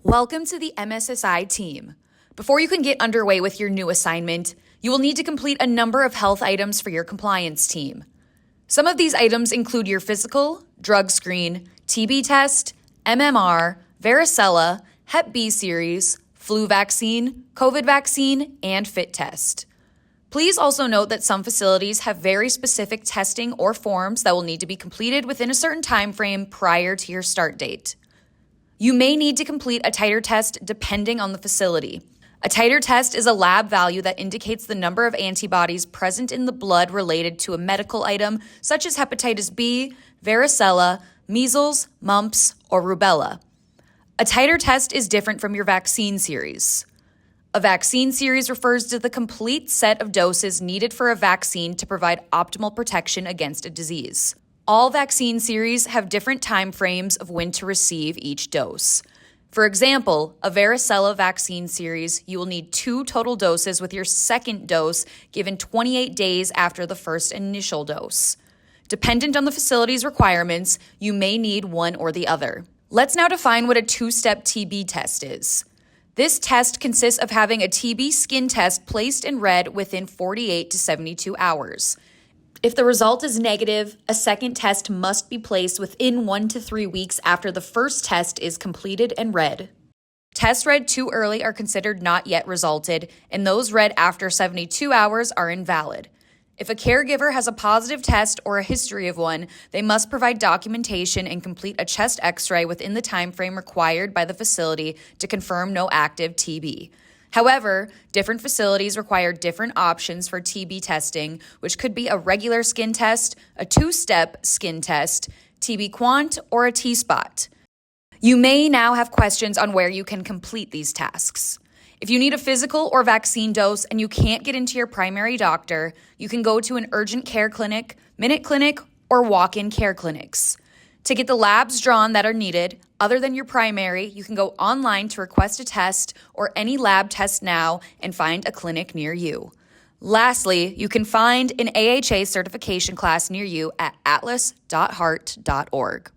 Welcome to the MSSI team. Before you can get underway with your new assignment, you will need to complete a number of health items for your compliance team. Some of these items include your physical, drug screen, TB test, MMR, varicella, Hep B series, flu vaccine, COVID vaccine, and fit test. Please also note that some facilities have very specific testing or forms that will need to be completed within a certain time frame prior to your start date. You may need to complete a titer test depending on the facility. A titer test is a lab value that indicates the number of antibodies present in the blood related to a medical item such as hepatitis B, varicella, measles, mumps, or rubella. A titer test is different from your vaccine series. A vaccine series refers to the complete set of doses needed for a vaccine to provide optimal protection against a disease. All vaccine series have different time frames of when to receive each dose. For example, a varicella vaccine series, you will need 2 total doses with your second dose given 28 days after the first initial dose. Dependent on the facility's requirements, you may need one or the other. Let's now define what a 2-step TB test is. This test consists of having a TB skin test placed and read within 48 to 72 hours. If the result is negative, a second test must be placed within 1 to 3 weeks after the first test is completed and read. Tests read too early are considered not yet resulted, and those read after 72 hours are invalid. If a caregiver has a positive test or a history of one, they must provide documentation and complete a chest x-ray within the time frame required by the facility to confirm no active TB. However, different facilities require different options for TB testing, which could be a regular skin test, a 2-step skin test, TB quant, or a T-spot. You may now have questions on where you can complete these tasks. If you need a physical or vaccine dose and you can't get into your primary doctor, you can go to an urgent care clinic, minute clinic, or walk-in care clinics. To get the labs drawn that are needed, other than your primary, you can go online to request a test or any lab test now and find a clinic near you. Lastly, you can find an AHA certification class near you at atlas.heart.org.